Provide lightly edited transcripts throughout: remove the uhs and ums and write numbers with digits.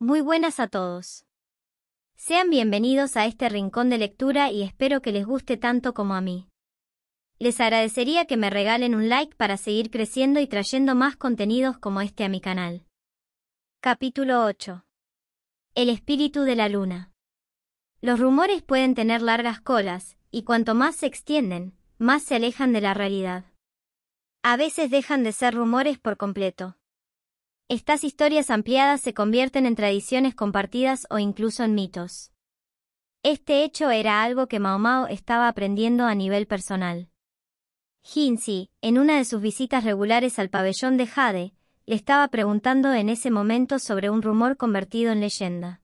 Muy buenas a todos. Sean bienvenidos a este rincón de lectura y espero que les guste tanto como a mí. Les agradecería que me regalen un like para seguir creciendo y trayendo más contenidos como este a mi canal. Capítulo 8. El espíritu de la luna. Los rumores pueden tener largas colas, y cuanto más se extienden, más se alejan de la realidad. A veces dejan de ser rumores por completo. Estas historias ampliadas se convierten en tradiciones compartidas o incluso en mitos. Este hecho era algo que Mao Mao estaba aprendiendo a nivel personal. Jinzi, en una de sus visitas regulares al pabellón de Jade, le estaba preguntando en ese momento sobre un rumor convertido en leyenda.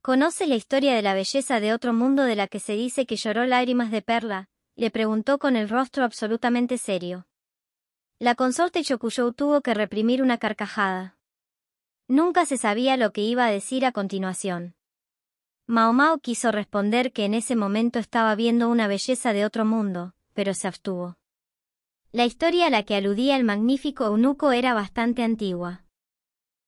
¿Conoce la historia de la belleza de otro mundo de la que se dice que lloró lágrimas de perla? Le preguntó con el rostro absolutamente serio. La consorte Chokuyou tuvo que reprimir una carcajada. Nunca se sabía lo que iba a decir a continuación. Mao Mao quiso responder que en ese momento estaba viendo una belleza de otro mundo, pero se abstuvo. La historia a la que aludía el magnífico eunuco era bastante antigua.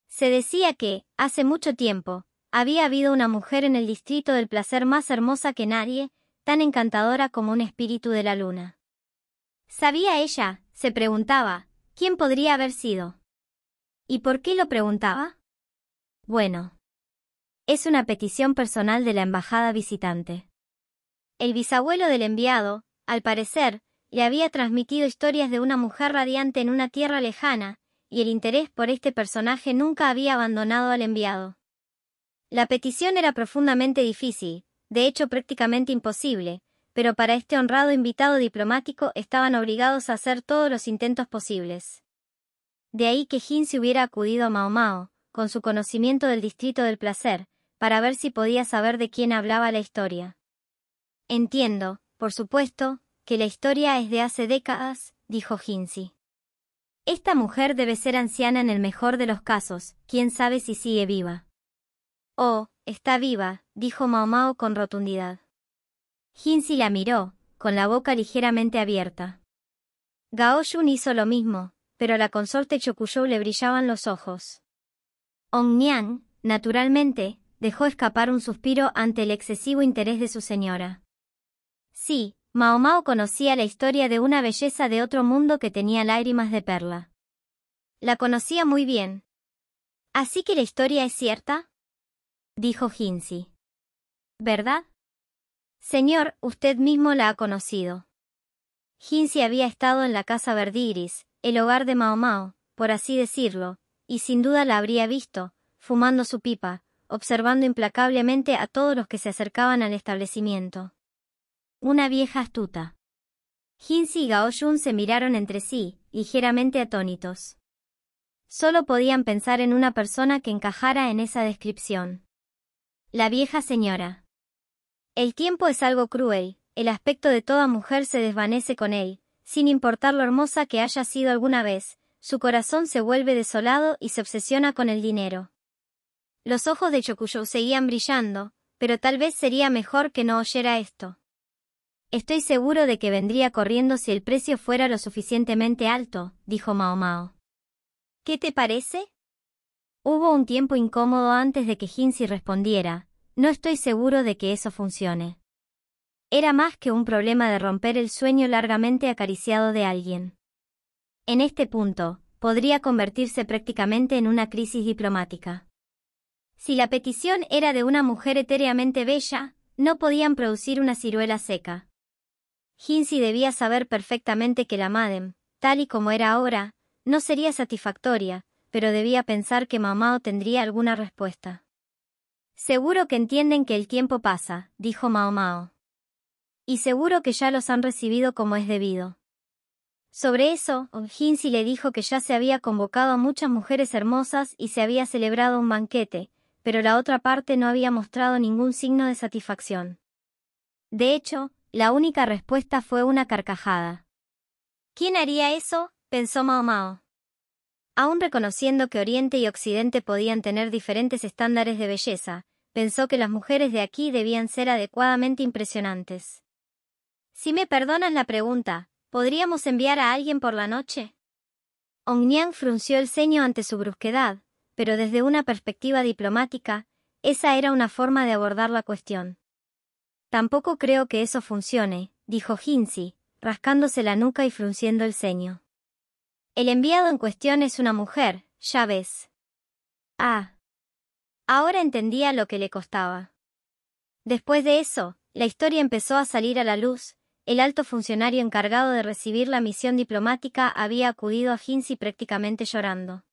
Se decía que, hace mucho tiempo, había habido una mujer en el distrito del placer más hermosa que nadie, tan encantadora como un espíritu de la luna. ¿Sabía ella? Se preguntaba, ¿quién podría haber sido? ¿Y por qué lo preguntaba? Bueno. Es una petición personal de la embajada visitante. El bisabuelo del enviado, al parecer, le había transmitido historias de una mujer radiante en una tierra lejana, y el interés por este personaje nunca había abandonado al enviado. La petición era profundamente difícil, de hecho prácticamente imposible, pero para este honrado invitado diplomático estaban obligados a hacer todos los intentos posibles. De ahí que Jinzi hubiera acudido a Mao Mao, con su conocimiento del distrito del placer, para ver si podía saber de quién hablaba la historia. Entiendo, por supuesto, que la historia es de hace décadas, dijo Jinzi. Esta mujer debe ser anciana en el mejor de los casos, quién sabe si sigue viva. Oh, está viva, dijo Mao Mao con rotundidad. Jinzi la miró, con la boca ligeramente abierta. Gao Yun hizo lo mismo, pero a la consorte Chokuyou le brillaban los ojos. Ong Niang, naturalmente, dejó escapar un suspiro ante el excesivo interés de su señora. Sí, Mao Mao conocía la historia de una belleza de otro mundo que tenía lágrimas de perla. La conocía muy bien. ¿Así que la historia es cierta? Dijo Jinzi. ¿Verdad? Señor, usted mismo la ha conocido. Jinzi había estado en la casa Verdigris, el hogar de Mao Mao, por así decirlo, y sin duda la habría visto, fumando su pipa, observando implacablemente a todos los que se acercaban al establecimiento. Una vieja astuta. Jinzi y Gao Yun se miraron entre sí, ligeramente atónitos. Solo podían pensar en una persona que encajara en esa descripción. La vieja señora. El tiempo es algo cruel, el aspecto de toda mujer se desvanece con él, sin importar lo hermosa que haya sido alguna vez, su corazón se vuelve desolado y se obsesiona con el dinero. Los ojos de Chokuyou seguían brillando, pero tal vez sería mejor que no oyera esto. Estoy seguro de que vendría corriendo si el precio fuera lo suficientemente alto, dijo Mao Mao. ¿Qué te parece? Hubo un tiempo incómodo antes de que Jinzi respondiera. No estoy seguro de que eso funcione. Era más que un problema de romper el sueño largamente acariciado de alguien. En este punto, podría convertirse prácticamente en una crisis diplomática. Si la petición era de una mujer etéreamente bella, no podían producir una ciruela seca. Jinzi debía saber perfectamente que la Madem, tal y como era ahora, no sería satisfactoria, pero debía pensar que Mao Mao tendría alguna respuesta. Seguro que entienden que el tiempo pasa, dijo Mao Mao. Y seguro que ya los han recibido como es debido. Sobre eso, Jinzi le dijo que ya se había convocado a muchas mujeres hermosas y se había celebrado un banquete, pero la otra parte no había mostrado ningún signo de satisfacción. De hecho, la única respuesta fue una carcajada. ¿Quién haría eso?, pensó Mao Mao. Aún reconociendo que Oriente y Occidente podían tener diferentes estándares de belleza, pensó que las mujeres de aquí debían ser adecuadamente impresionantes. Si me perdonan la pregunta, ¿podríamos enviar a alguien por la noche? Ong Niang frunció el ceño ante su brusquedad, pero desde una perspectiva diplomática, esa era una forma de abordar la cuestión. Tampoco creo que eso funcione, dijo Hinsi, rascándose la nuca y frunciendo el ceño. El enviado en cuestión es una mujer, ya ves. Ah. Ahora entendía lo que le costaba. Después de eso, la historia empezó a salir a la luz. El alto funcionario encargado de recibir la misión diplomática había acudido a Hinsi prácticamente llorando.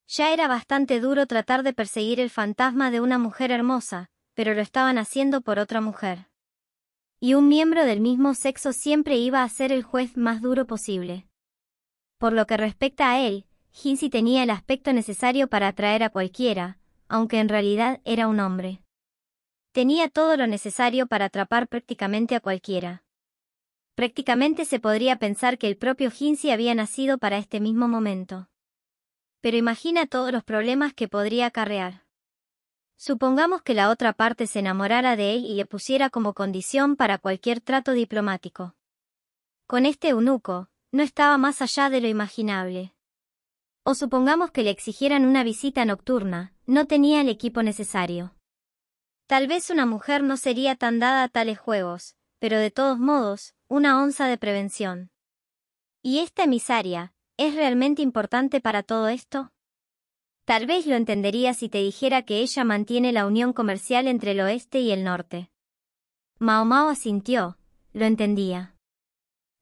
Ya era bastante duro tratar de perseguir el fantasma de una mujer hermosa, pero lo estaban haciendo por otra mujer. Y un miembro del mismo sexo siempre iba a ser el juez más duro posible. Por lo que respecta a él, Hinsi tenía el aspecto necesario para atraer a cualquiera, aunque en realidad era un hombre. Tenía todo lo necesario para atrapar prácticamente a cualquiera. Prácticamente se podría pensar que el propio Hinsi había nacido para este mismo momento. Pero imagina todos los problemas que podría acarrear. Supongamos que la otra parte se enamorara de él y le pusiera como condición para cualquier trato diplomático. Con este eunuco, no estaba más allá de lo imaginable. O supongamos que le exigieran una visita nocturna, no tenía el equipo necesario. Tal vez una mujer no sería tan dada a tales juegos, pero de todos modos, una onza de prevención. ¿Y esta emisaria, es realmente importante para todo esto? Tal vez lo entendería si te dijera que ella mantiene la unión comercial entre el oeste y el norte. Mao Mao asintió, lo entendía.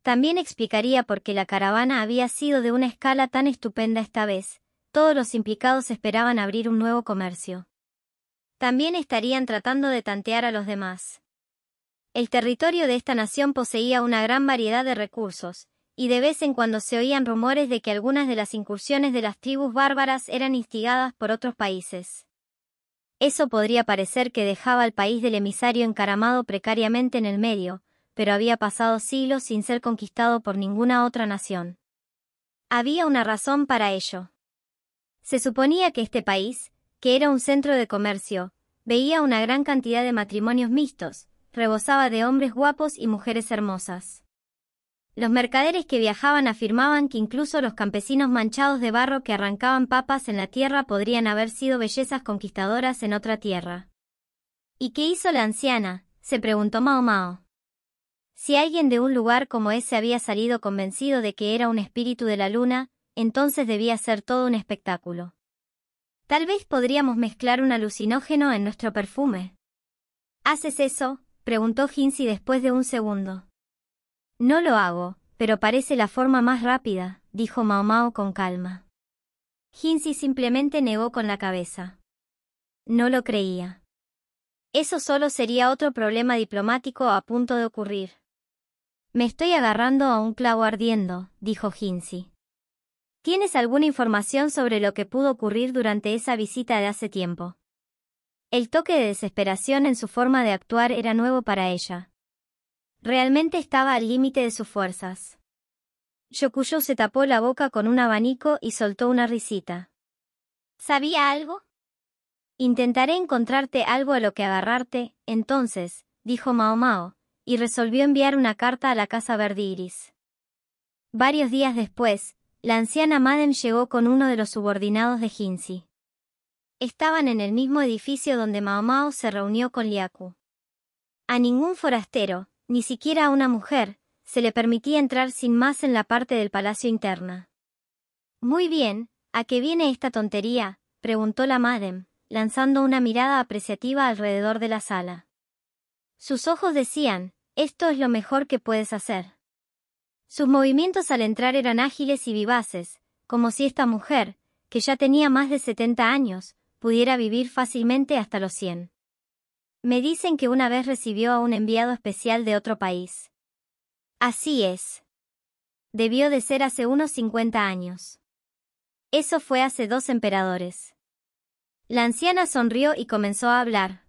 También explicaría por qué la caravana había sido de una escala tan estupenda esta vez. Todos los implicados esperaban abrir un nuevo comercio. También estarían tratando de tantear a los demás. El territorio de esta nación poseía una gran variedad de recursos, y de vez en cuando se oían rumores de que algunas de las incursiones de las tribus bárbaras eran instigadas por otros países. Eso podría parecer que dejaba al país del emisario encaramado precariamente en el medio, pero había pasado siglos sin ser conquistado por ninguna otra nación. Había una razón para ello. Se suponía que este país, que era un centro de comercio, veía una gran cantidad de matrimonios mixtos, rebosaba de hombres guapos y mujeres hermosas. Los mercaderes que viajaban afirmaban que incluso los campesinos manchados de barro que arrancaban papas en la tierra podrían haber sido bellezas conquistadoras en otra tierra. ¿Y qué hizo la anciana?, se preguntó Mao Mao. Si alguien de un lugar como ese había salido convencido de que era un espíritu de la luna, entonces debía ser todo un espectáculo. Tal vez podríamos mezclar un alucinógeno en nuestro perfume. ¿Haces eso?, preguntó Hinsi después de un segundo. No lo hago, pero parece la forma más rápida, dijo Mao Mao con calma. Hinsi simplemente negó con la cabeza. No lo creía. Eso solo sería otro problema diplomático a punto de ocurrir. Me estoy agarrando a un clavo ardiendo, dijo Hinsi. ¿Tienes alguna información sobre lo que pudo ocurrir durante esa visita de hace tiempo? El toque de desesperación en su forma de actuar era nuevo para ella. Realmente estaba al límite de sus fuerzas. Yokuyo se tapó la boca con un abanico y soltó una risita. ¿Sabía algo? Intentaré encontrarte algo a lo que agarrarte, entonces, dijo Mao Mao, y resolvió enviar una carta a la casa Verde Iris. Varios días después, la anciana Madem llegó con uno de los subordinados de Hinsi. Estaban en el mismo edificio donde Mao Mao se reunió con Liaku. A ningún forastero, ni siquiera a una mujer, se le permitía entrar sin más en la parte del palacio interna. Muy bien, ¿a qué viene esta tontería?, preguntó la Madem, lanzando una mirada apreciativa alrededor de la sala. Sus ojos decían, esto es lo mejor que puedes hacer. Sus movimientos al entrar eran ágiles y vivaces, como si esta mujer, que ya tenía más de 70 años, pudiera vivir fácilmente hasta los 100. Me dicen que una vez recibió a un enviado especial de otro país. Así es. Debió de ser hace unos 50 años. Eso fue hace 2 emperadores. La anciana sonrió y comenzó a hablar.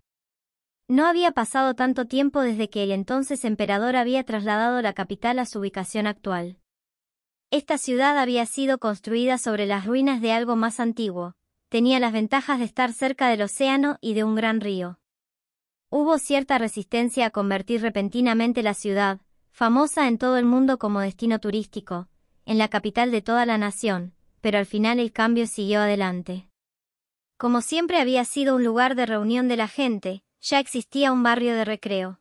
No había pasado tanto tiempo desde que el entonces emperador había trasladado la capital a su ubicación actual. Esta ciudad había sido construida sobre las ruinas de algo más antiguo, tenía las ventajas de estar cerca del océano y de un gran río. Hubo cierta resistencia a convertir repentinamente la ciudad, famosa en todo el mundo como destino turístico, en la capital de toda la nación, pero al final el cambio siguió adelante. Como siempre había sido un lugar de reunión de la gente, ya existía un barrio de recreo.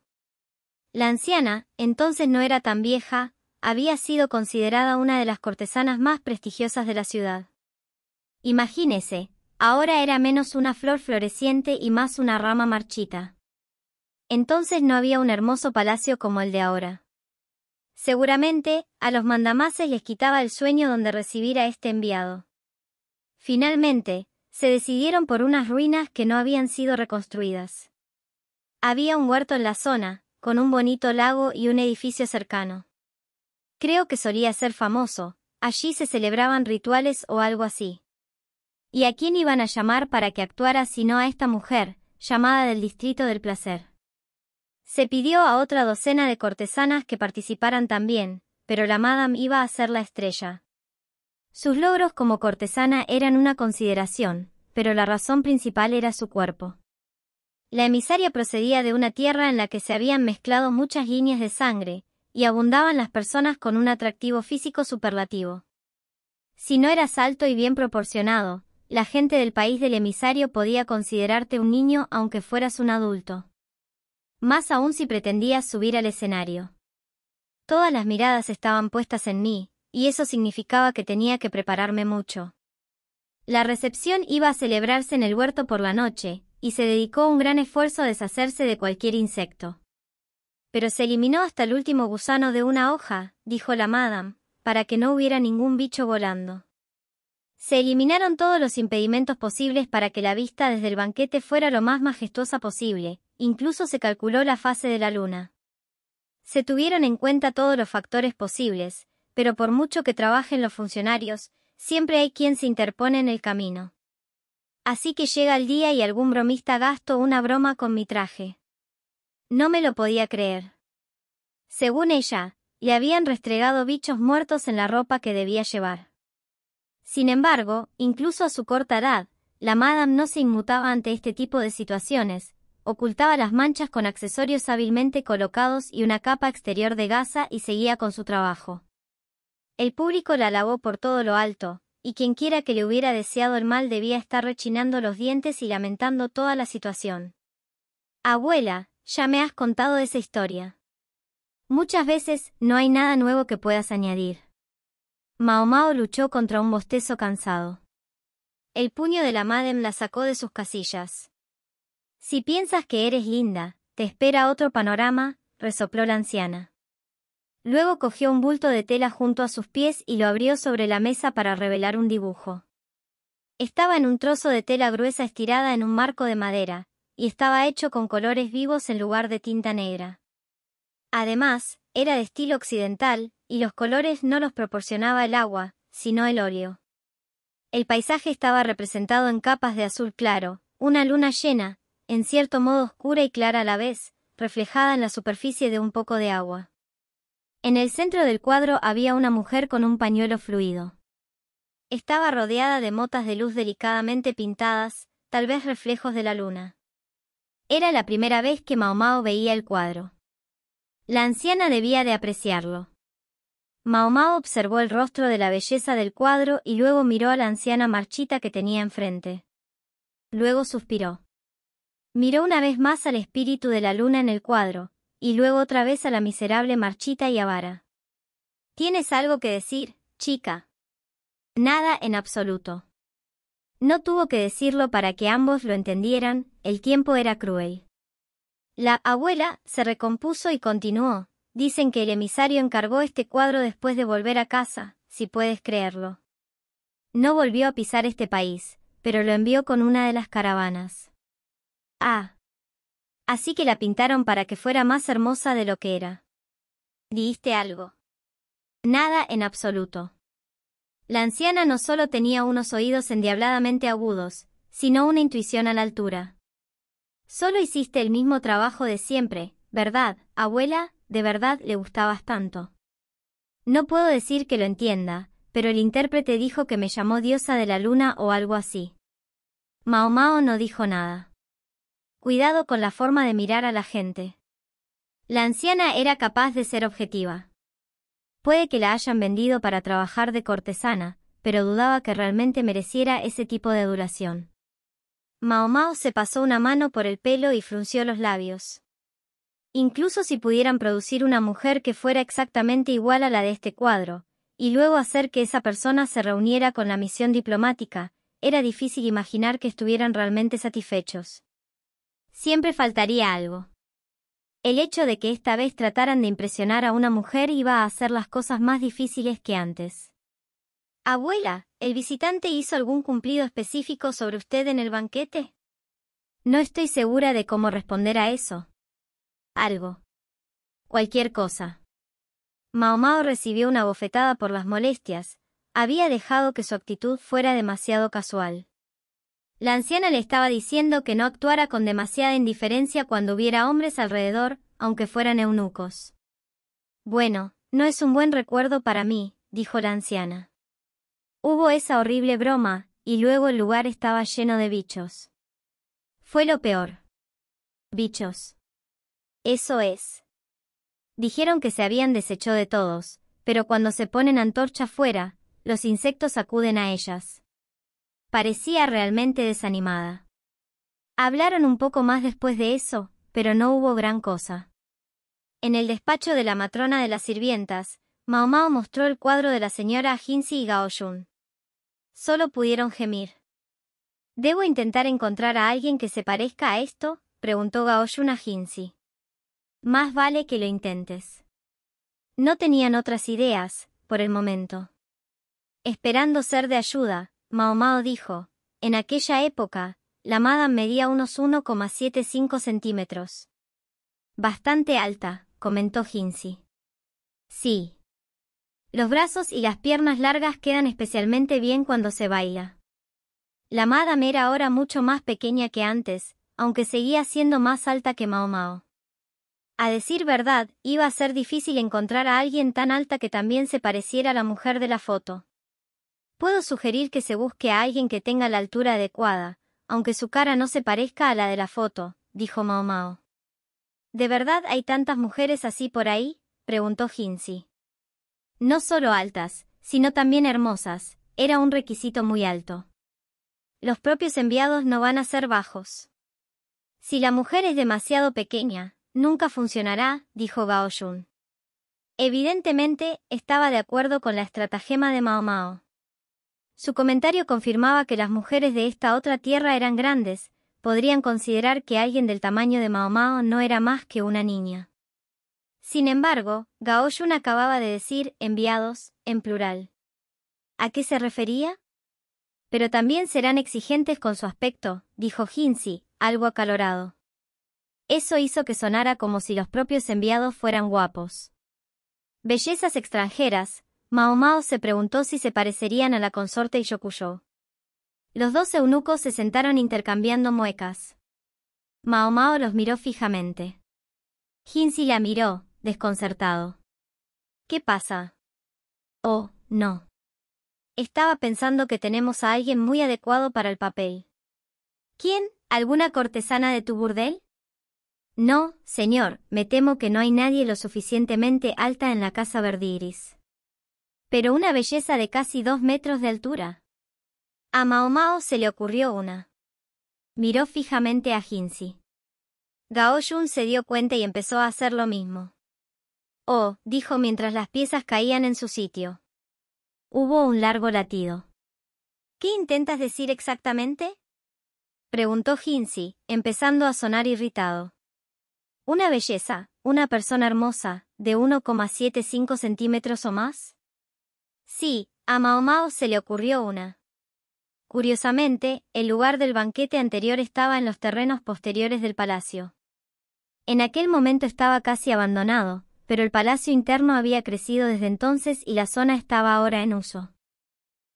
La anciana, entonces no era tan vieja, había sido considerada una de las cortesanas más prestigiosas de la ciudad. Imagínese, ahora era menos una flor floreciente y más una rama marchita. Entonces no había un hermoso palacio como el de ahora. Seguramente, a los mandamases les quitaba el sueño donde recibir a este enviado. Finalmente, se decidieron por unas ruinas que no habían sido reconstruidas. Había un huerto en la zona, con un bonito lago y un edificio cercano. Creo que solía ser famoso, allí se celebraban rituales o algo así. ¿Y a quién iban a llamar para que actuara sino a esta mujer, llamada del Distrito del Placer? Se pidió a otra docena de cortesanas que participaran también, pero la madame iba a ser la estrella. Sus logros como cortesana eran una consideración, pero la razón principal era su cuerpo. La emisaria procedía de una tierra en la que se habían mezclado muchas líneas de sangre, y abundaban las personas con un atractivo físico superlativo. Si no eras alto y bien proporcionado, la gente del país del emisario podía considerarte un niño aunque fueras un adulto. Más aún si pretendías subir al escenario. Todas las miradas estaban puestas en mí, y eso significaba que tenía que prepararme mucho. La recepción iba a celebrarse en el huerto por la noche, y se dedicó un gran esfuerzo a deshacerse de cualquier insecto. Pero se eliminó hasta el último gusano de una hoja, dijo la madame, para que no hubiera ningún bicho volando. Se eliminaron todos los impedimentos posibles para que la vista desde el banquete fuera lo más majestuosa posible, incluso se calculó la fase de la luna. Se tuvieron en cuenta todos los factores posibles, pero por mucho que trabajen los funcionarios, siempre hay quien se interpone en el camino. Así que llega el día y algún bromista gastó una broma con mi traje. No me lo podía creer. Según ella, le habían restregado bichos muertos en la ropa que debía llevar. Sin embargo, incluso a su corta edad, la madame no se inmutaba ante este tipo de situaciones, ocultaba las manchas con accesorios hábilmente colocados y una capa exterior de gasa y seguía con su trabajo. El público la alabó por todo lo alto, y quienquiera que le hubiera deseado el mal debía estar rechinando los dientes y lamentando toda la situación. Abuela, ya me has contado esa historia. Muchas veces no hay nada nuevo que puedas añadir. Mao Mao luchó contra un bostezo cansado. El puño de la madame la sacó de sus casillas. Si piensas que eres linda, te espera otro panorama, resopló la anciana. Luego cogió un bulto de tela junto a sus pies y lo abrió sobre la mesa para revelar un dibujo. Estaba en un trozo de tela gruesa estirada en un marco de madera, y estaba hecho con colores vivos en lugar de tinta negra. Además, era de estilo occidental, y los colores no los proporcionaba el agua, sino el óleo. El paisaje estaba representado en capas de azul claro, una luna llena, en cierto modo oscura y clara a la vez, reflejada en la superficie de un poco de agua. En el centro del cuadro había una mujer con un pañuelo fluido. Estaba rodeada de motas de luz delicadamente pintadas, tal vez reflejos de la luna. Era la primera vez que Mao Mao veía el cuadro. La anciana debía de apreciarlo. Mao Mao observó el rostro de la belleza del cuadro y luego miró a la anciana marchita que tenía enfrente. Luego suspiró. Miró una vez más al espíritu de la luna en el cuadro, y luego otra vez a la miserable marchita y avara. ¿Tienes algo que decir, chica? Nada en absoluto. No tuvo que decirlo para que ambos lo entendieran, el tiempo era cruel. La abuela se recompuso y continuó. Dicen que el emisario encargó este cuadro después de volver a casa, si puedes creerlo. No volvió a pisar este país, pero lo envió con una de las caravanas. Ah. Así que la pintaron para que fuera más hermosa de lo que era. ¿Dijiste algo? Nada en absoluto. La anciana no solo tenía unos oídos endiabladamente agudos, sino una intuición a la altura. Solo hiciste el mismo trabajo de siempre, ¿verdad, abuela? ¿De verdad le gustabas tanto? No puedo decir que lo entienda, pero el intérprete dijo que me llamó diosa de la luna o algo así. Mao Mao no dijo nada. Cuidado con la forma de mirar a la gente. La anciana era capaz de ser objetiva. Puede que la hayan vendido para trabajar de cortesana, pero dudaba que realmente mereciera ese tipo de adulación. Mao Mao se pasó una mano por el pelo y frunció los labios. Incluso si pudieran producir una mujer que fuera exactamente igual a la de este cuadro, y luego hacer que esa persona se reuniera con la misión diplomática, era difícil imaginar que estuvieran realmente satisfechos. Siempre faltaría algo. El hecho de que esta vez trataran de impresionar a una mujer iba a hacer las cosas más difíciles que antes. Abuela, ¿el visitante hizo algún cumplido específico sobre usted en el banquete? No estoy segura de cómo responder a eso. Algo. Cualquier cosa. Mao Mao recibió una bofetada por las molestias. Había dejado que su actitud fuera demasiado casual. La anciana le estaba diciendo que no actuara con demasiada indiferencia cuando hubiera hombres alrededor, aunque fueran eunucos. Bueno, no es un buen recuerdo para mí, dijo la anciana. Hubo esa horrible broma, y luego el lugar estaba lleno de bichos. Fue lo peor. Bichos. Eso es. Dijeron que se habían deshecho de todos, pero cuando se ponen antorcha fuera, los insectos acuden a ellas. Parecía realmente desanimada. Hablaron un poco más después de eso, pero no hubo gran cosa. En el despacho de la matrona de las sirvientas, Mao Mao mostró el cuadro de la señora Jinzi y Gao Yun. Solo pudieron gemir. ¿Debo intentar encontrar a alguien que se parezca a esto?, preguntó Gao Yun a Jinzi. Más vale que lo intentes. No tenían otras ideas, por el momento. Esperando ser de ayuda, Mao Mao dijo, en aquella época, la madame medía unos 1,75 centímetros. Bastante alta, comentó Jinzi. Sí. Los brazos y las piernas largas quedan especialmente bien cuando se baila. La madame era ahora mucho más pequeña que antes, aunque seguía siendo más alta que Mao Mao. A decir verdad, iba a ser difícil encontrar a alguien tan alta que también se pareciera a la mujer de la foto. Puedo sugerir que se busque a alguien que tenga la altura adecuada, aunque su cara no se parezca a la de la foto, dijo Mao Mao. ¿De verdad hay tantas mujeres así por ahí?, preguntó Jinzi. No solo altas, sino también hermosas, era un requisito muy alto. Los propios enviados no van a ser bajos. Si la mujer es demasiado pequeña, nunca funcionará, dijo Gao Yun. Evidentemente, estaba de acuerdo con la estratagema de Mao Mao. Su comentario confirmaba que las mujeres de esta otra tierra eran grandes, podrían considerar que alguien del tamaño de Mao Mao no era más que una niña. Sin embargo, Gao Yun acababa de decir enviados, en plural. ¿A qué se refería? Pero también serán exigentes con su aspecto, dijo Jinzi, algo acalorado. Eso hizo que sonara como si los propios enviados fueran guapos. Bellezas extranjeras, Mao Mao se preguntó si se parecerían a la consorte Yokuyo. Los dos eunucos se sentaron intercambiando muecas. Mao Mao los miró fijamente. Jinzi la miró, desconcertado. ¿Qué pasa? Oh, no. Estaba pensando que tenemos a alguien muy adecuado para el papel. ¿Quién? ¿Alguna cortesana de tu burdel? No, señor, me temo que no hay nadie lo suficientemente alta en la casa Verdiris. Pero una belleza de casi 2 metros de altura. A Mao Mao se le ocurrió una. Miró fijamente a Jinzi. Gao Yun se dio cuenta y empezó a hacer lo mismo. Oh, dijo mientras las piezas caían en su sitio. Hubo un largo latido. ¿Qué intentas decir exactamente?, preguntó Jinzi, empezando a sonar irritado. ¿Una belleza, una persona hermosa, de 1,75 centímetros o más? Sí, a Mao Mao se le ocurrió una. Curiosamente, el lugar del banquete anterior estaba en los terrenos posteriores del palacio. En aquel momento estaba casi abandonado, pero el palacio interno había crecido desde entonces y la zona estaba ahora en uso.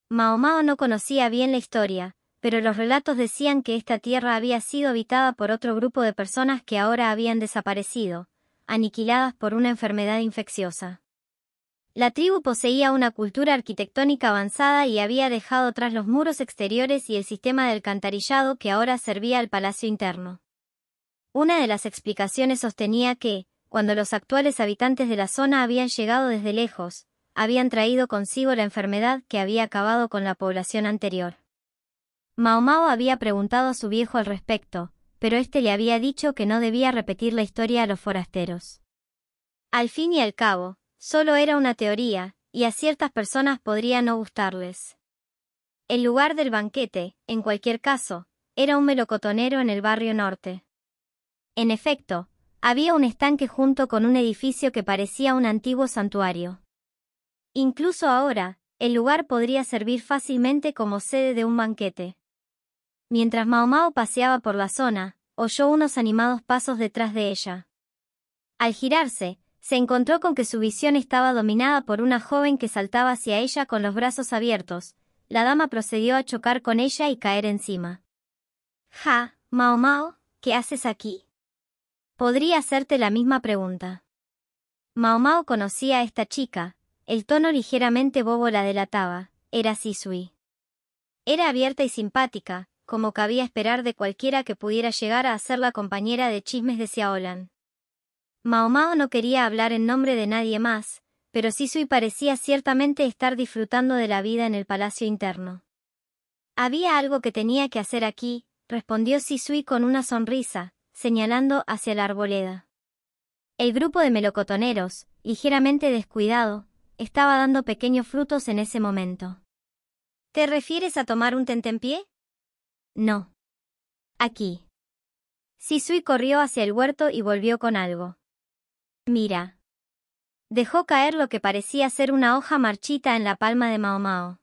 Mao Mao no conocía bien la historia, pero los relatos decían que esta tierra había sido habitada por otro grupo de personas que ahora habían desaparecido, aniquiladas por una enfermedad infecciosa. La tribu poseía una cultura arquitectónica avanzada y había dejado atrás los muros exteriores y el sistema de alcantarillado que ahora servía al palacio interno. Una de las explicaciones sostenía que, cuando los actuales habitantes de la zona habían llegado desde lejos, habían traído consigo la enfermedad que había acabado con la población anterior. Mao Mao había preguntado a su viejo al respecto, pero éste le había dicho que no debía repetir la historia a los forasteros. Al fin y al cabo, solo era una teoría, y a ciertas personas podría no gustarles. El lugar del banquete, en cualquier caso, era un melocotonero en el barrio norte. En efecto, había un estanque junto con un edificio que parecía un antiguo santuario. Incluso ahora, el lugar podría servir fácilmente como sede de un banquete. Mientras Mao Mao paseaba por la zona, oyó unos animados pasos detrás de ella. Al girarse, se encontró con que su visión estaba dominada por una joven que saltaba hacia ella con los brazos abiertos. La dama procedió a chocar con ella y caer encima. «Ja, Mao Mao, ¿qué haces aquí?» Podría hacerte la misma pregunta. Mao Mao conocía a esta chica, el tono ligeramente bobo la delataba, era Sisui. Era abierta y simpática, como cabía esperar de cualquiera que pudiera llegar a ser la compañera de chismes de Xiaolan. Mao Mao no quería hablar en nombre de nadie más, pero Sisui parecía ciertamente estar disfrutando de la vida en el palacio interno. «Había algo que tenía que hacer aquí», respondió Sisui con una sonrisa, señalando hacia la arboleda. El grupo de melocotoneros, ligeramente descuidado, estaba dando pequeños frutos en ese momento. «¿Te refieres a tomar un tentempié?» «No. Aquí». Sisui corrió hacia el huerto y volvió con algo. «Mira». Dejó caer lo que parecía ser una hoja marchita en la palma de Mao Mao.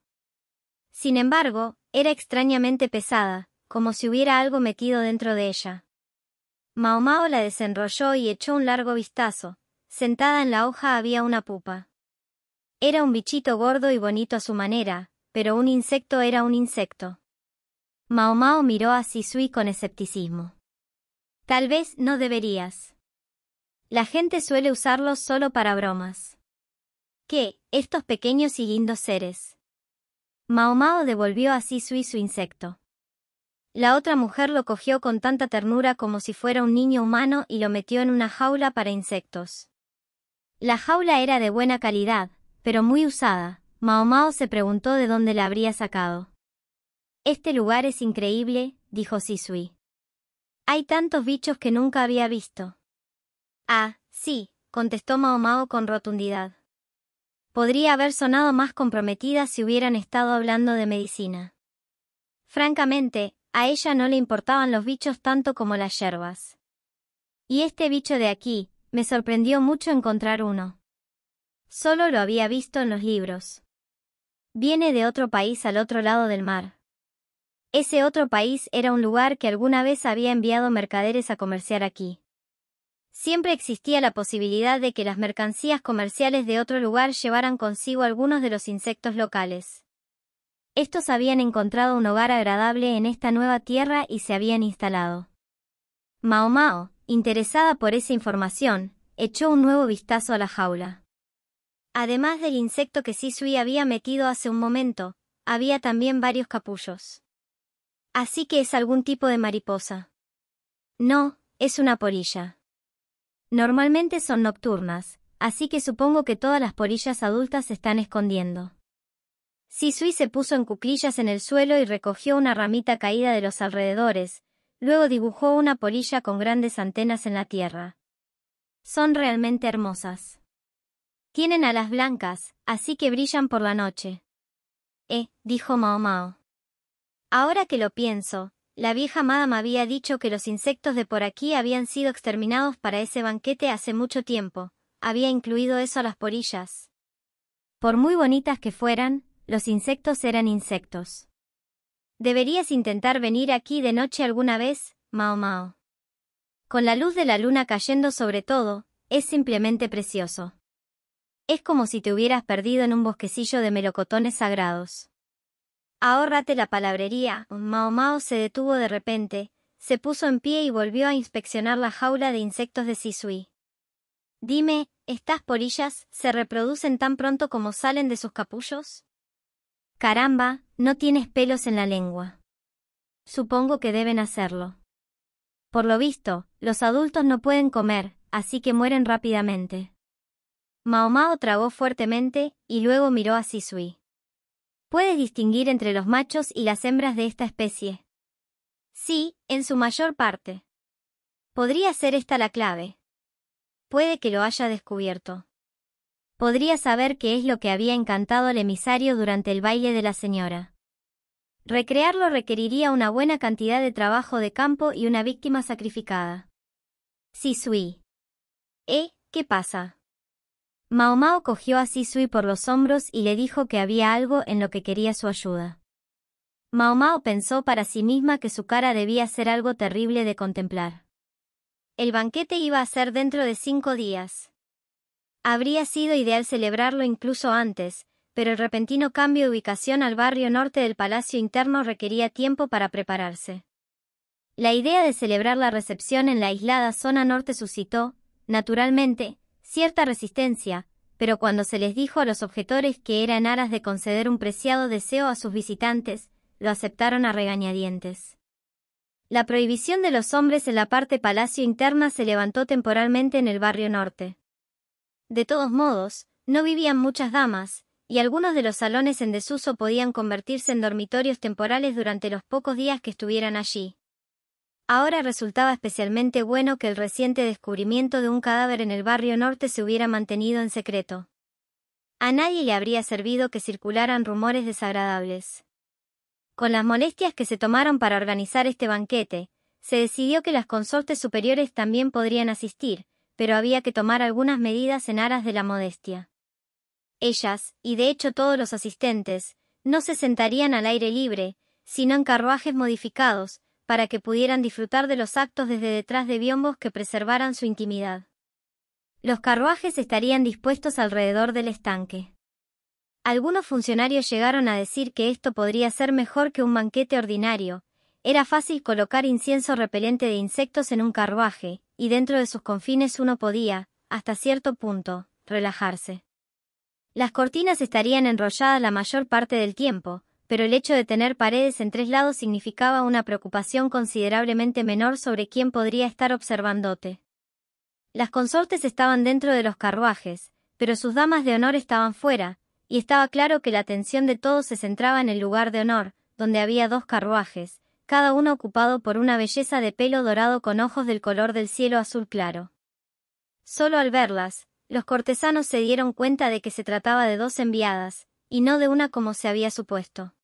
Sin embargo, era extrañamente pesada, como si hubiera algo metido dentro de ella. Mao Mao la desenrolló y echó un largo vistazo. Sentada en la hoja había una pupa. Era un bichito gordo y bonito a su manera, pero un insecto era un insecto. Mao Mao miró a Sisui con escepticismo. «Tal vez no deberías. La gente suele usarlos solo para bromas». «¿Qué? Estos pequeños y lindos seres». Mao Mao devolvió a Sisui su insecto. La otra mujer lo cogió con tanta ternura como si fuera un niño humano y lo metió en una jaula para insectos. La jaula era de buena calidad, pero muy usada. Mao Mao se preguntó de dónde la habría sacado. «Este lugar es increíble», dijo Sisui. «Hay tantos bichos que nunca había visto». «Ah, sí», contestó Mao Mao con rotundidad. Podría haber sonado más comprometida si hubieran estado hablando de medicina. Francamente, a ella no le importaban los bichos tanto como las yerbas. «Y este bicho de aquí, me sorprendió mucho encontrar uno. Solo lo había visto en los libros. Viene de otro país al otro lado del mar». Ese otro país era un lugar que alguna vez había enviado mercaderes a comerciar aquí. Siempre existía la posibilidad de que las mercancías comerciales de otro lugar llevaran consigo algunos de los insectos locales. Estos habían encontrado un hogar agradable en esta nueva tierra y se habían instalado. Mao Mao, interesada por esa información, echó un nuevo vistazo a la jaula. Además del insecto que Sisui había metido hace un momento, había también varios capullos. «¿Así que es algún tipo de mariposa?» «No, es una polilla. Normalmente son nocturnas, así que supongo que todas las polillas adultas se están escondiendo». Sisui se puso en cuclillas en el suelo y recogió una ramita caída de los alrededores, luego dibujó una polilla con grandes antenas en la tierra. «Son realmente hermosas. Tienen alas blancas, así que brillan por la noche». Dijo Mao Mao. «Ahora que lo pienso, la vieja madame había dicho que los insectos de por aquí habían sido exterminados para ese banquete hace mucho tiempo. Había incluido eso a las polillas». Por muy bonitas que fueran, los insectos eran insectos. «Deberías intentar venir aquí de noche alguna vez, Mao Mao. Con la luz de la luna cayendo sobre todo, es simplemente precioso. Es como si te hubieras perdido en un bosquecillo de melocotones sagrados». «Ahórrate la palabrería». Mao Mao se detuvo de repente, se puso en pie y volvió a inspeccionar la jaula de insectos de Sisui. «Dime, ¿estas polillas se reproducen tan pronto como salen de sus capullos?» «Caramba, no tienes pelos en la lengua». «Supongo que deben hacerlo. Por lo visto, los adultos no pueden comer, así que mueren rápidamente». Mao Mao tragó fuertemente, y luego miró a Sisui. ¿Puedes distinguir entre los machos y las hembras de esta especie? Sí, en su mayor parte. ¿Podría ser esta la clave? Puede que lo haya descubierto. Podría saber qué es lo que había encantado al emisario durante el baile de la señora. Recrearlo requeriría una buena cantidad de trabajo de campo y una víctima sacrificada. Sisui. ¿Qué pasa? Mao Mao cogió a Sisui por los hombros y le dijo que había algo en lo que quería su ayuda. Mao Mao pensó para sí misma que su cara debía ser algo terrible de contemplar. El banquete iba a ser dentro de 5 días. Habría sido ideal celebrarlo incluso antes, pero el repentino cambio de ubicación al barrio norte del palacio interno requería tiempo para prepararse. La idea de celebrar la recepción en la aislada zona norte suscitó, naturalmente, cierta resistencia, pero cuando se les dijo a los objetores que era en aras de conceder un preciado deseo a sus visitantes, lo aceptaron a regañadientes. La prohibición de los hombres en la parte palacio interna se levantó temporalmente en el barrio norte. De todos modos, no vivían muchas damas, y algunos de los salones en desuso podían convertirse en dormitorios temporales durante los pocos días que estuvieran allí. Ahora resultaba especialmente bueno que el reciente descubrimiento de un cadáver en el barrio norte se hubiera mantenido en secreto. A nadie le habría servido que circularan rumores desagradables. Con las molestias que se tomaron para organizar este banquete, se decidió que las consortes superiores también podrían asistir, pero había que tomar algunas medidas en aras de la modestia. Ellas, y de hecho todos los asistentes, no se sentarían al aire libre, sino en carruajes modificados, para que pudieran disfrutar de los actos desde detrás de biombos que preservaran su intimidad. Los carruajes estarían dispuestos alrededor del estanque. Algunos funcionarios llegaron a decir que esto podría ser mejor que un banquete ordinario. Era fácil colocar incienso repelente de insectos en un carruaje, y dentro de sus confines uno podía, hasta cierto punto, relajarse. Las cortinas estarían enrolladas la mayor parte del tiempo, pero el hecho de tener paredes en 3 lados significaba una preocupación considerablemente menor sobre quién podría estar observándote. Las consortes estaban dentro de los carruajes, pero sus damas de honor estaban fuera, y estaba claro que la atención de todos se centraba en el lugar de honor, donde había 2 carruajes, cada uno ocupado por una belleza de pelo dorado con ojos del color del cielo azul claro. Solo al verlas, los cortesanos se dieron cuenta de que se trataba de 2 enviadas, y no de una como se había supuesto.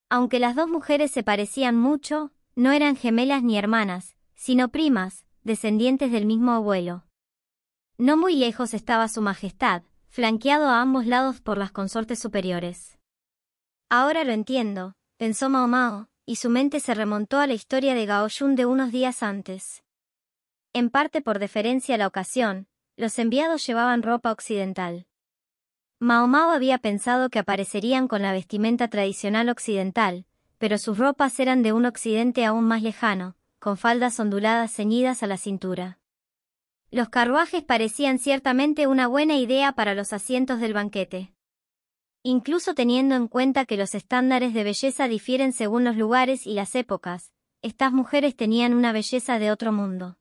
Aunque las 2 mujeres se parecían mucho, no eran gemelas ni hermanas, sino primas, descendientes del mismo abuelo. No muy lejos estaba su majestad, flanqueado a ambos lados por las consortes superiores. Ahora lo entiendo, pensó Mao Mao, y su mente se remontó a la historia de Gao Yun de unos días antes. En parte por deferencia a la ocasión, los enviados llevaban ropa occidental. Mao Mao había pensado que aparecerían con la vestimenta tradicional occidental, pero sus ropas eran de un occidente aún más lejano, con faldas onduladas ceñidas a la cintura. Los carruajes parecían ciertamente una buena idea para los asientos del banquete. Incluso teniendo en cuenta que los estándares de belleza difieren según los lugares y las épocas, estas mujeres tenían una belleza de otro mundo.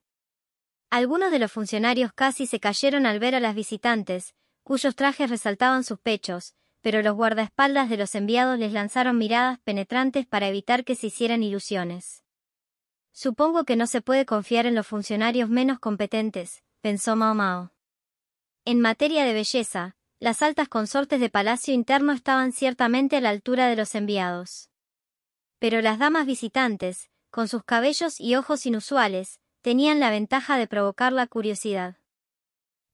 Algunos de los funcionarios casi se cayeron al ver a las visitantes, cuyos trajes resaltaban sus pechos, pero los guardaespaldas de los enviados les lanzaron miradas penetrantes para evitar que se hicieran ilusiones. Supongo que no se puede confiar en los funcionarios menos competentes, pensó Mao Mao. En materia de belleza, las altas consortes de palacio interno estaban ciertamente a la altura de los enviados. Pero las damas visitantes, con sus cabellos y ojos inusuales, tenían la ventaja de provocar la curiosidad.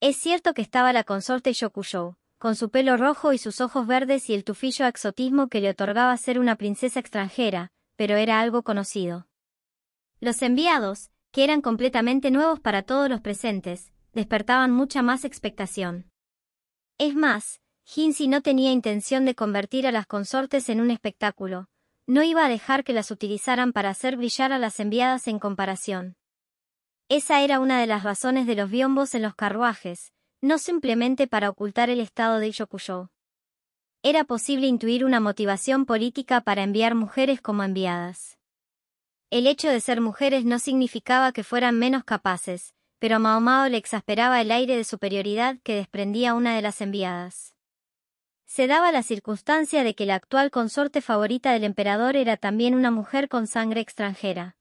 Es cierto que estaba la consorte Yokuyou, con su pelo rojo y sus ojos verdes y el tufillo a exotismo que le otorgaba ser una princesa extranjera, pero era algo conocido. Los enviados, que eran completamente nuevos para todos los presentes, despertaban mucha más expectación. Es más, Jinzi no tenía intención de convertir a las consortes en un espectáculo, no iba a dejar que las utilizaran para hacer brillar a las enviadas en comparación. Esa era una de las razones de los biombos en los carruajes, no simplemente para ocultar el estado de Yokuyou. Era posible intuir una motivación política para enviar mujeres como enviadas. El hecho de ser mujeres no significaba que fueran menos capaces, pero a Mao Mao le exasperaba el aire de superioridad que desprendía una de las enviadas. Se daba la circunstancia de que la actual consorte favorita del emperador era también una mujer con sangre extranjera.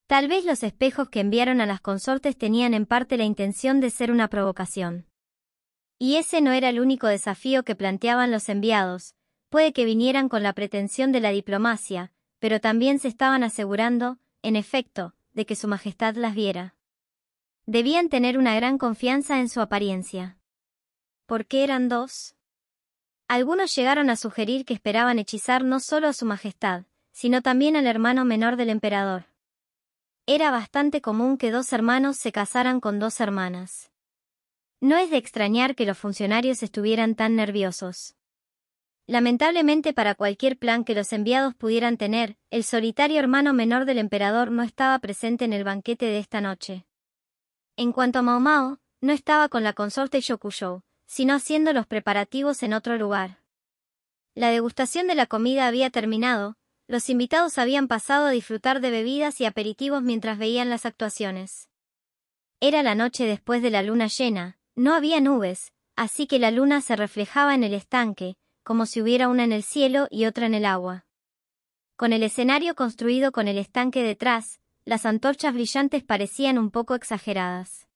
Tal vez los espejos que enviaron a las consortes tenían en parte la intención de ser una provocación. Y ese no era el único desafío que planteaban los enviados, puede que vinieran con la pretensión de la diplomacia, pero también se estaban asegurando, en efecto, de que su majestad las viera. Debían tener una gran confianza en su apariencia. ¿Por qué eran dos? Algunos llegaron a sugerir que esperaban hechizar no solo a su majestad, sino también al hermano menor del emperador. Era bastante común que dos hermanos se casaran con dos hermanas. No es de extrañar que los funcionarios estuvieran tan nerviosos. Lamentablemente para cualquier plan que los enviados pudieran tener, el solitario hermano menor del emperador no estaba presente en el banquete de esta noche. En cuanto a Mao Mao, no estaba con la consorte Yokugou, sino haciendo los preparativos en otro lugar. La degustación de la comida había terminado, los invitados habían pasado a disfrutar de bebidas y aperitivos mientras veían las actuaciones. Era la noche después de la luna llena, no había nubes, así que la luna se reflejaba en el estanque, como si hubiera una en el cielo y otra en el agua. Con el escenario construido con el estanque detrás, las antorchas brillantes parecían un poco exageradas.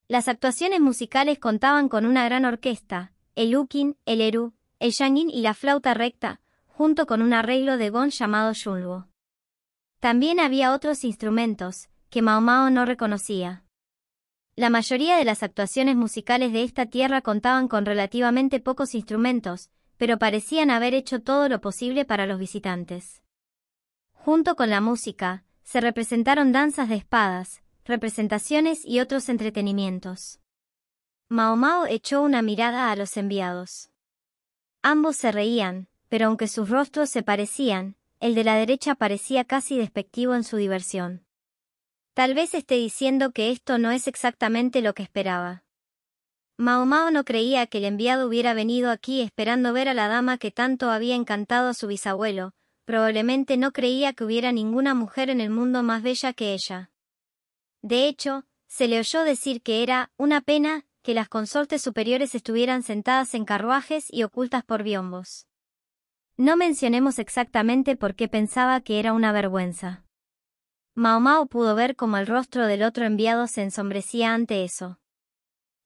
Las actuaciones musicales contaban con una gran orquesta, el ukin, el eru, el yangin y la flauta recta, junto con un arreglo de gong llamado yunluo. También había otros instrumentos, que Mao Mao no reconocía. La mayoría de las actuaciones musicales de esta tierra contaban con relativamente pocos instrumentos, pero parecían haber hecho todo lo posible para los visitantes. Junto con la música, se representaron danzas de espadas, representaciones y otros entretenimientos. Mao Mao echó una mirada a los enviados. Ambos se reían, pero aunque sus rostros se parecían, el de la derecha parecía casi despectivo en su diversión. Tal vez esté diciendo que esto no es exactamente lo que esperaba. Mao Mao no creía que el enviado hubiera venido aquí esperando ver a la dama que tanto había encantado a su bisabuelo, probablemente no creía que hubiera ninguna mujer en el mundo más bella que ella. De hecho, se le oyó decir que era una pena que las consortes superiores estuvieran sentadas en carruajes y ocultas por biombos. No mencionemos exactamente por qué pensaba que era una vergüenza. Mao Mao pudo ver cómo el rostro del otro enviado se ensombrecía ante eso.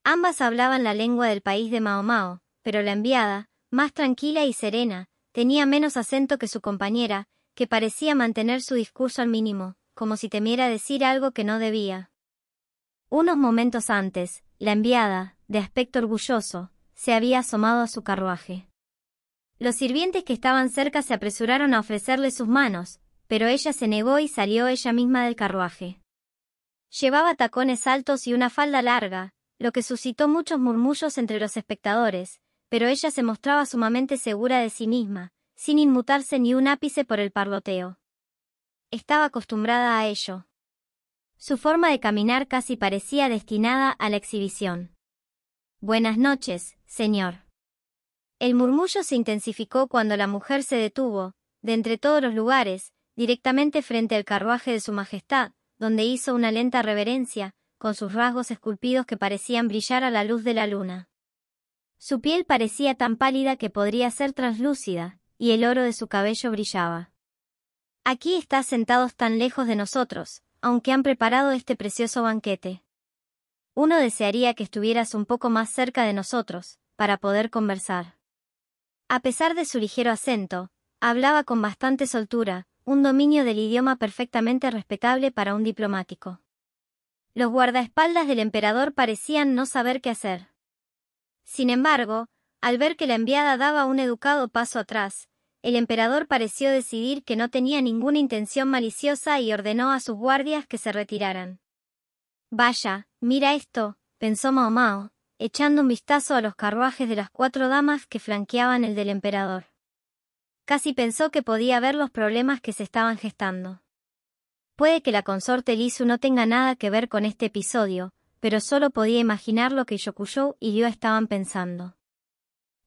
Ambas hablaban la lengua del país de Mao Mao, pero la enviada, más tranquila y serena, tenía menos acento que su compañera, que parecía mantener su discurso al mínimo, como si temiera decir algo que no debía. Unos momentos antes, la enviada, de aspecto orgulloso, se había asomado a su carruaje. Los sirvientes que estaban cerca se apresuraron a ofrecerle sus manos, pero ella se negó y salió ella misma del carruaje. Llevaba tacones altos y una falda larga, lo que suscitó muchos murmullos entre los espectadores, pero ella se mostraba sumamente segura de sí misma, sin inmutarse ni un ápice por el parloteo. Estaba acostumbrada a ello. Su forma de caminar casi parecía destinada a la exhibición. «Buenas noches, señor». El murmullo se intensificó cuando la mujer se detuvo, de entre todos los lugares, directamente frente al carruaje de su majestad, donde hizo una lenta reverencia, con sus rasgos esculpidos que parecían brillar a la luz de la luna. Su piel parecía tan pálida que podría ser translúcida, y el oro de su cabello brillaba. «Aquí estás sentados tan lejos de nosotros, aunque han preparado este precioso banquete. Uno desearía que estuvieras un poco más cerca de nosotros, para poder conversar». A pesar de su ligero acento, hablaba con bastante soltura, un dominio del idioma perfectamente respetable para un diplomático. Los guardaespaldas del emperador parecían no saber qué hacer. Sin embargo, al ver que la enviada daba un educado paso atrás, el emperador pareció decidir que no tenía ninguna intención maliciosa y ordenó a sus guardias que se retiraran. «Vaya, mira esto», pensó Mao Mao, echando un vistazo a los carruajes de las 4 damas que flanqueaban el del emperador. Casi pensó que podía ver los problemas que se estaban gestando. Puede que la consorte Lisu no tenga nada que ver con este episodio, pero solo podía imaginar lo que Yokugou y Liu estaban pensando.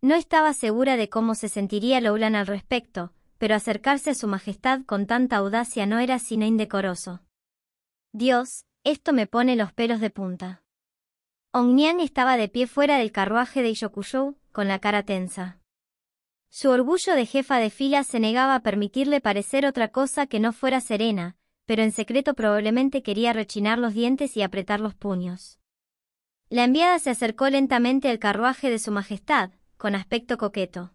No estaba segura de cómo se sentiría Loulan al respecto, pero acercarse a su majestad con tanta audacia no era sino indecoroso. «Dios, esto me pone los pelos de punta». Ong Niang estaba de pie fuera del carruaje de Yokugou, con la cara tensa. Su orgullo de jefa de fila se negaba a permitirle parecer otra cosa que no fuera serena, pero en secreto probablemente quería rechinar los dientes y apretar los puños. La enviada se acercó lentamente al carruaje de su majestad, con aspecto coqueto.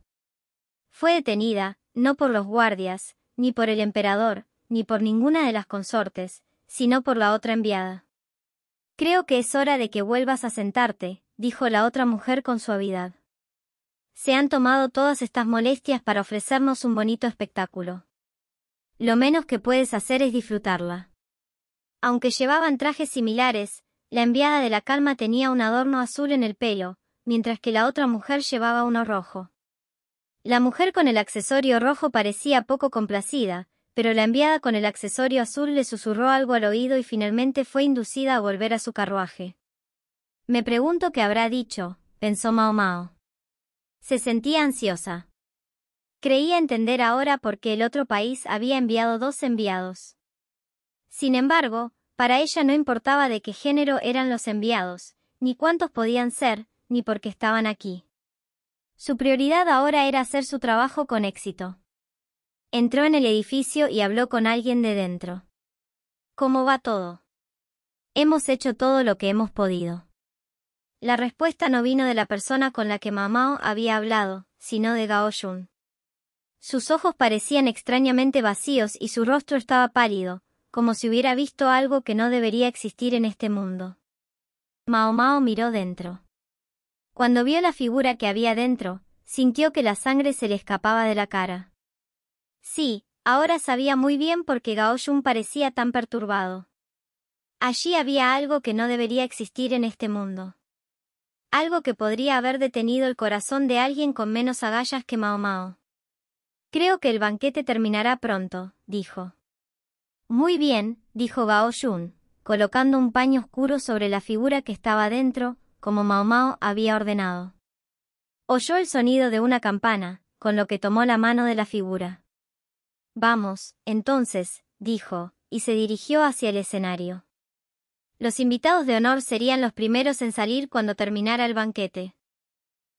Fue detenida, no por los guardias, ni por el emperador, ni por ninguna de las consortes, sino por la otra enviada. «Creo que es hora de que vuelvas a sentarte», dijo la otra mujer con suavidad. «Se han tomado todas estas molestias para ofrecernos un bonito espectáculo. Lo menos que puedes hacer es disfrutarla». Aunque llevaban trajes similares, la enviada de la calma tenía un adorno azul en el pelo, mientras que la otra mujer llevaba uno rojo. La mujer con el accesorio rojo parecía poco complacida, pero la enviada con el accesorio azul le susurró algo al oído y finalmente fue inducida a volver a su carruaje. «Me pregunto qué habrá dicho», pensó Mao Mao. Se sentía ansiosa. Creía entender ahora por qué el otro país había enviado 2 enviados. Sin embargo, para ella no importaba de qué género eran los enviados, ni cuántos podían ser, ni por qué estaban aquí. Su prioridad ahora era hacer su trabajo con éxito. Entró en el edificio y habló con alguien de dentro. «¿Cómo va todo?» «Hemos hecho todo lo que hemos podido». La respuesta no vino de la persona con la que Mao Mao había hablado, sino de Gao Yun. Sus ojos parecían extrañamente vacíos y su rostro estaba pálido, como si hubiera visto algo que no debería existir en este mundo. Mao Mao miró dentro. Cuando vio la figura que había dentro, sintió que la sangre se le escapaba de la cara. Sí, ahora sabía muy bien por qué Gao Yun parecía tan perturbado. Allí había algo que no debería existir en este mundo. Algo que podría haber detenido el corazón de alguien con menos agallas que Mao Mao. «Creo que el banquete terminará pronto», dijo. «Muy bien», dijo Gao Yun, colocando un paño oscuro sobre la figura que estaba dentro, como Mao Mao había ordenado. Oyó el sonido de una campana, con lo que tomó la mano de la figura. «Vamos, entonces», dijo, y se dirigió hacia el escenario. Los invitados de honor serían los primeros en salir cuando terminara el banquete.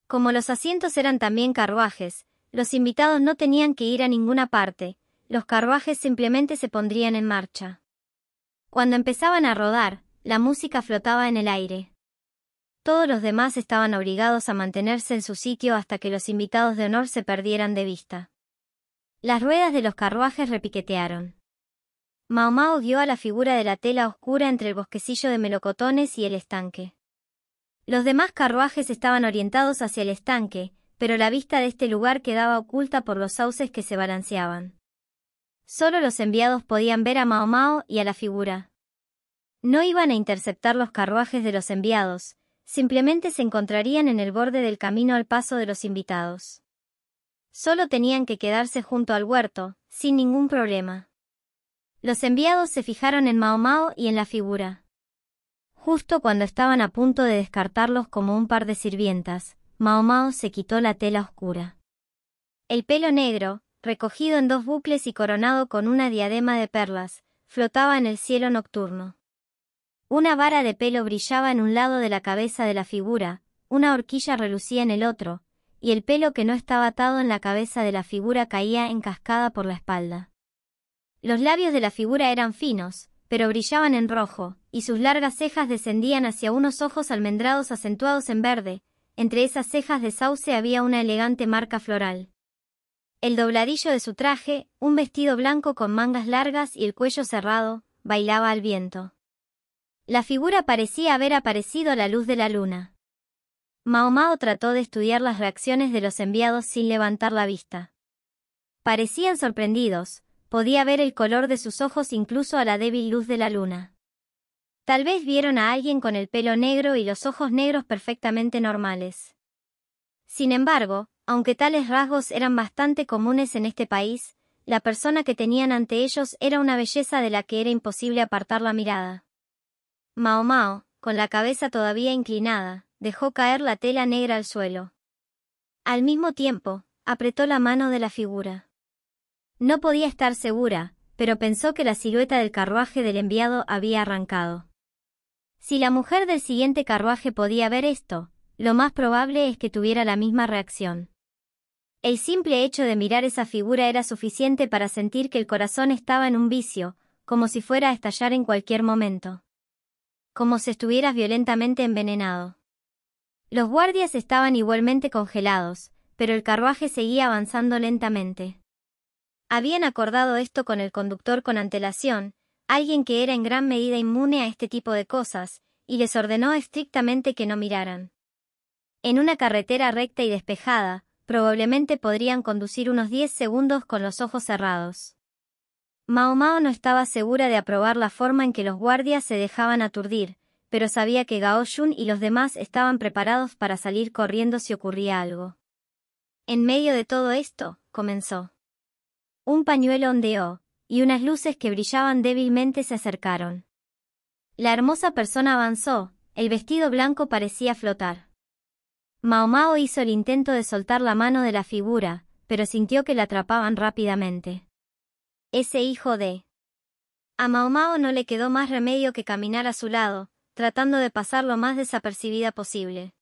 Como los asientos eran también carruajes, los invitados no tenían que ir a ninguna parte, los carruajes simplemente se pondrían en marcha. Cuando empezaban a rodar, la música flotaba en el aire. Todos los demás estaban obligados a mantenerse en su sitio hasta que los invitados de honor se perdieran de vista. Las ruedas de los carruajes repiquetearon. Mao Mao vio a la figura de la tela oscura entre el bosquecillo de melocotones y el estanque. Los demás carruajes estaban orientados hacia el estanque, pero la vista de este lugar quedaba oculta por los sauces que se balanceaban. Solo los enviados podían ver a Mao Mao y a la figura. No iban a interceptar los carruajes de los enviados, simplemente se encontrarían en el borde del camino al paso de los invitados. Solo tenían que quedarse junto al huerto, sin ningún problema. Los enviados se fijaron en Mao Mao y en la figura. Justo cuando estaban a punto de descartarlos como un par de sirvientas, Mao Mao se quitó la tela oscura. El pelo negro, recogido en 2 bucles y coronado con una diadema de perlas, flotaba en el cielo nocturno. Una vara de pelo brillaba en un lado de la cabeza de la figura, una horquilla relucía en el otro, y el pelo que no estaba atado en la cabeza de la figura caía en cascada por la espalda. Los labios de la figura eran finos, pero brillaban en rojo, y sus largas cejas descendían hacia unos ojos almendrados acentuados en verde. Entre esas cejas de sauce había una elegante marca floral. El dobladillo de su traje, un vestido blanco con mangas largas y el cuello cerrado, bailaba al viento. La figura parecía haber aparecido a la luz de la luna. Mao Mao trató de estudiar las reacciones de los enviados sin levantar la vista. Parecían sorprendidos. Podía ver el color de sus ojos incluso a la débil luz de la luna. Tal vez vieron a alguien con el pelo negro y los ojos negros perfectamente normales. Sin embargo, aunque tales rasgos eran bastante comunes en este país, la persona que tenían ante ellos era una belleza de la que era imposible apartar la mirada. Mao Mao, con la cabeza todavía inclinada, dejó caer la tela negra al suelo. Al mismo tiempo, apretó la mano de la figura. No podía estar segura, pero pensó que la silueta del carruaje del enviado había arrancado. Si la mujer del siguiente carruaje podía ver esto, lo más probable es que tuviera la misma reacción. El simple hecho de mirar esa figura era suficiente para sentir que el corazón estaba en un vicio, como si fuera a estallar en cualquier momento. Como si estuvieras violentamente envenenado. Los guardias estaban igualmente congelados, pero el carruaje seguía avanzando lentamente. Habían acordado esto con el conductor con antelación, alguien que era en gran medida inmune a este tipo de cosas, y les ordenó estrictamente que no miraran. En una carretera recta y despejada, probablemente podrían conducir unos 10 segundos con los ojos cerrados. Mao Mao no estaba segura de aprobar la forma en que los guardias se dejaban aturdir, pero sabía que Gao Yun y los demás estaban preparados para salir corriendo si ocurría algo. En medio de todo esto, comenzó. Un pañuelo ondeó, y unas luces que brillaban débilmente se acercaron. La hermosa persona avanzó, el vestido blanco parecía flotar. Mao Mao hizo el intento de soltar la mano de la figura, pero sintió que la atrapaban rápidamente. Ese hijo de... A Mao Mao no le quedó más remedio que caminar a su lado, tratando de pasar lo más desapercibida posible.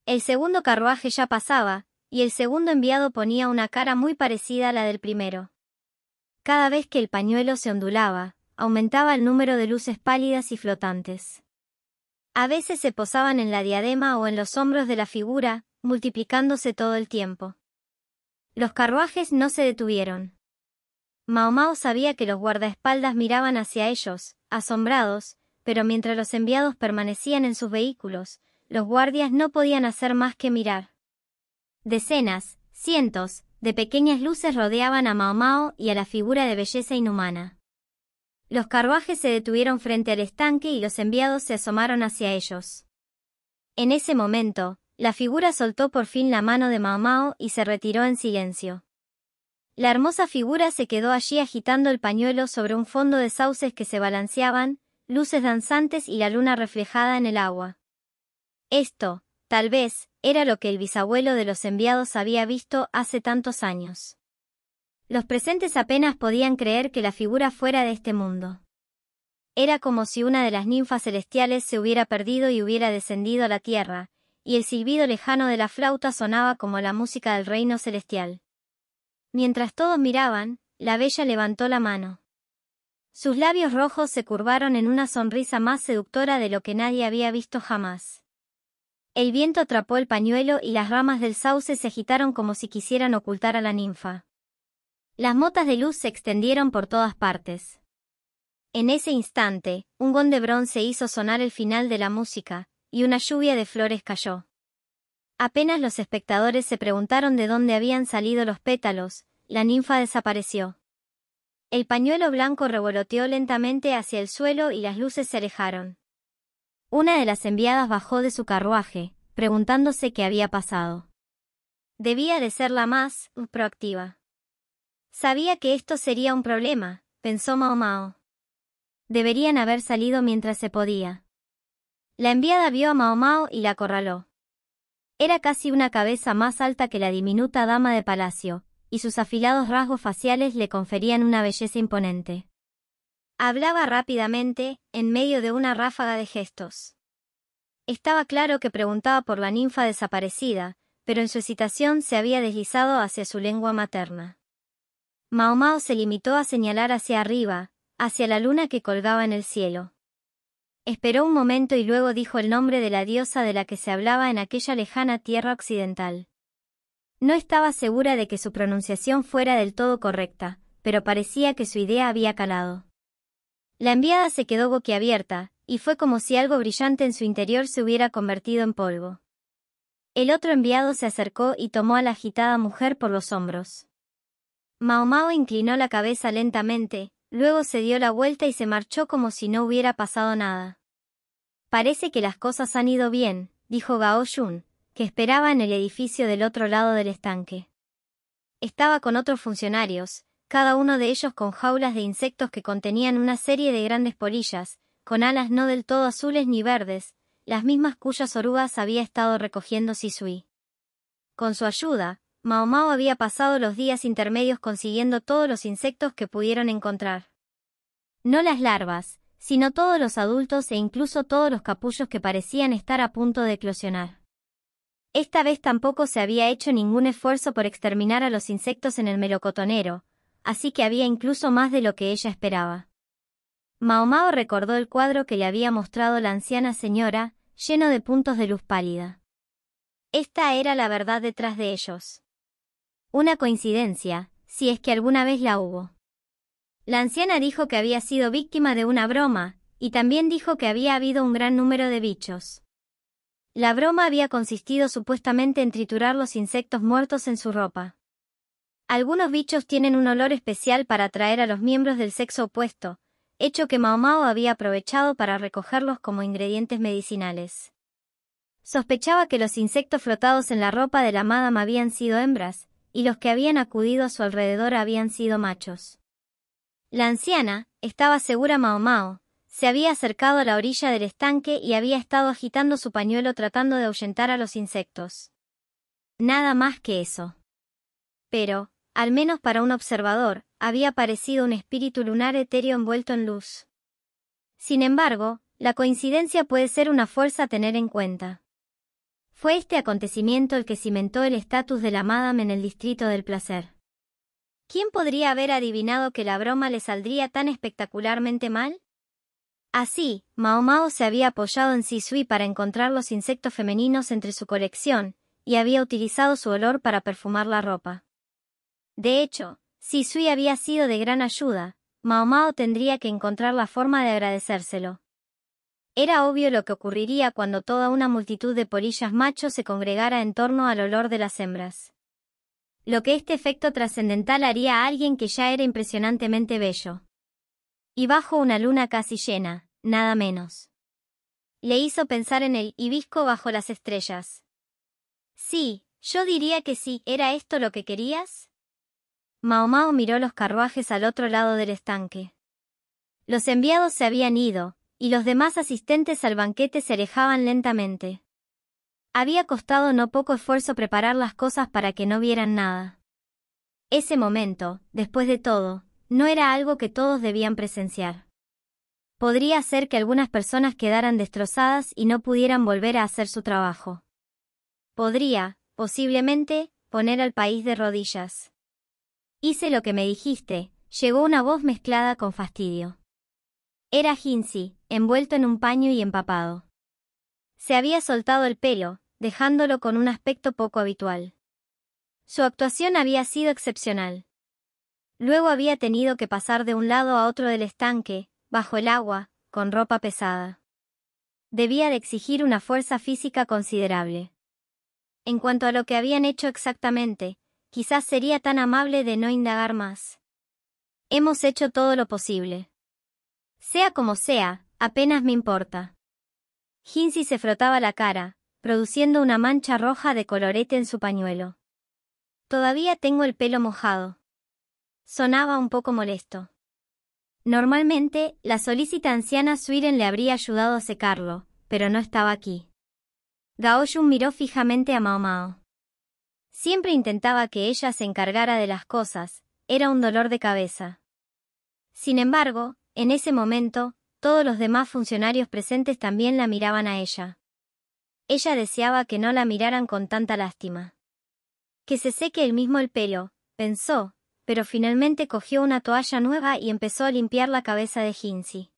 El segundo carruaje ya pasaba, y el segundo enviado ponía una cara muy parecida a la del primero. Cada vez que el pañuelo se ondulaba, aumentaba el número de luces pálidas y flotantes. A veces se posaban en la diadema o en los hombros de la figura, multiplicándose todo el tiempo. Los carruajes no se detuvieron. Mao Mao sabía que los guardaespaldas miraban hacia ellos, asombrados, pero mientras los enviados permanecían en sus vehículos, los guardias no podían hacer más que mirar. Decenas, cientos, de pequeñas luces rodeaban a Mao Mao y a la figura de belleza inhumana. Los carruajes se detuvieron frente al estanque y los enviados se asomaron hacia ellos. En ese momento, la figura soltó por fin la mano de Mao Mao y se retiró en silencio. La hermosa figura se quedó allí agitando el pañuelo sobre un fondo de sauces que se balanceaban, luces danzantes y la luna reflejada en el agua. Esto, tal vez, era lo que el bisabuelo de los enviados había visto hace tantos años. Los presentes apenas podían creer que la figura fuera de este mundo. Era como si una de las ninfas celestiales se hubiera perdido y hubiera descendido a la tierra, y el silbido lejano de la flauta sonaba como la música del reino celestial. Mientras todos miraban, la bella levantó la mano. Sus labios rojos se curvaron en una sonrisa más seductora de lo que nadie había visto jamás. El viento atrapó el pañuelo y las ramas del sauce se agitaron como si quisieran ocultar a la ninfa. Las motas de luz se extendieron por todas partes. En ese instante, un gong de bronce hizo sonar el final de la música, y una lluvia de flores cayó. Apenas los espectadores se preguntaron de dónde habían salido los pétalos, la ninfa desapareció. El pañuelo blanco revoloteó lentamente hacia el suelo y las luces se alejaron. Una de las enviadas bajó de su carruaje, preguntándose qué había pasado. Debía de ser la más proactiva. Sabía que esto sería un problema, pensó Mao Mao. Deberían haber salido mientras se podía. La enviada vio a Mao Mao y la acorraló. Era casi una cabeza más alta que la diminuta dama de palacio, y sus afilados rasgos faciales le conferían una belleza imponente. Hablaba rápidamente, en medio de una ráfaga de gestos. Estaba claro que preguntaba por la ninfa desaparecida, pero en su excitación se había deslizado hacia su lengua materna. Mao Mao se limitó a señalar hacia arriba, hacia la luna que colgaba en el cielo. Esperó un momento y luego dijo el nombre de la diosa de la que se hablaba en aquella lejana tierra occidental. No estaba segura de que su pronunciación fuera del todo correcta, pero parecía que su idea había calado. La enviada se quedó boquiabierta, y fue como si algo brillante en su interior se hubiera convertido en polvo. El otro enviado se acercó y tomó a la agitada mujer por los hombros. Mao Mao inclinó la cabeza lentamente, luego se dio la vuelta y se marchó como si no hubiera pasado nada. Parece que las cosas han ido bien, dijo Gao Yun, que esperaba en el edificio del otro lado del estanque. Estaba con otros funcionarios, cada uno de ellos con jaulas de insectos que contenían una serie de grandes polillas, con alas no del todo azules ni verdes, las mismas cuyas orugas había estado recogiendo Sisui. Con su ayuda, Mao Mao había pasado los días intermedios consiguiendo todos los insectos que pudieron encontrar. No las larvas, sino todos los adultos e incluso todos los capullos que parecían estar a punto de eclosionar. Esta vez tampoco se había hecho ningún esfuerzo por exterminar a los insectos en el melocotonero, así que había incluso más de lo que ella esperaba. Mao Mao recordó el cuadro que le había mostrado la anciana señora, lleno de puntos de luz pálida. Esta era la verdad detrás de ellos. Una coincidencia, si es que alguna vez la hubo. La anciana dijo que había sido víctima de una broma, y también dijo que había habido un gran número de bichos. La broma había consistido supuestamente en triturar los insectos muertos en su ropa. Algunos bichos tienen un olor especial para atraer a los miembros del sexo opuesto, hecho que Mao Mao había aprovechado para recogerlos como ingredientes medicinales. Sospechaba que los insectos frotados en la ropa de la madame habían sido hembras, y los que habían acudido a su alrededor habían sido machos. La anciana, estaba segura Mao Mao, se había acercado a la orilla del estanque y había estado agitando su pañuelo tratando de ahuyentar a los insectos. Nada más que eso. Pero, al menos para un observador, había parecido un espíritu lunar etéreo envuelto en luz. Sin embargo, la coincidencia puede ser una fuerza a tener en cuenta. Fue este acontecimiento el que cimentó el estatus de la madame en el distrito del placer. ¿Quién podría haber adivinado que la broma le saldría tan espectacularmente mal? Así, Mao Mao se había apoyado en Xi Sui para encontrar los insectos femeninos entre su colección, y había utilizado su olor para perfumar la ropa. De hecho, Xi Sui había sido de gran ayuda, Mao Mao tendría que encontrar la forma de agradecérselo. Era obvio lo que ocurriría cuando toda una multitud de polillas machos se congregara en torno al olor de las hembras. Lo que este efecto trascendental haría a alguien que ya era impresionantemente bello. Y bajo una luna casi llena, nada menos. Le hizo pensar en el hibisco bajo las estrellas. Sí, yo diría que sí, ¿era esto lo que querías? Mao Mao miró los carruajes al otro lado del estanque. Los enviados se habían ido, y los demás asistentes al banquete se alejaban lentamente. Había costado no poco esfuerzo preparar las cosas para que no vieran nada. Ese momento, después de todo, no era algo que todos debían presenciar. Podría ser que algunas personas quedaran destrozadas y no pudieran volver a hacer su trabajo. Podría, posiblemente, poner al país de rodillas. Hice lo que me dijiste, llegó una voz mezclada con fastidio. Era Jinzi, envuelto en un paño y empapado. Se había soltado el pelo, dejándolo con un aspecto poco habitual. Su actuación había sido excepcional. Luego había tenido que pasar de un lado a otro del estanque, bajo el agua, con ropa pesada. Debía de exigir una fuerza física considerable. En cuanto a lo que habían hecho exactamente, quizás sería tan amable de no indagar más. Hemos hecho todo lo posible. Sea como sea, apenas me importa. Jinzi se frotaba la cara, produciendo una mancha roja de colorete en su pañuelo. Todavía tengo el pelo mojado. Sonaba un poco molesto. Normalmente, la solícita anciana Suiren le habría ayudado a secarlo, pero no estaba aquí. Gao Yun miró fijamente a Mao Mao. Siempre intentaba que ella se encargara de las cosas, era un dolor de cabeza. Sin embargo, en ese momento, todos los demás funcionarios presentes también la miraban a ella. Ella deseaba que no la miraran con tanta lástima. Que se seque él mismo el pelo, pensó, pero finalmente cogió una toalla nueva y empezó a limpiar la cabeza de Jinzi.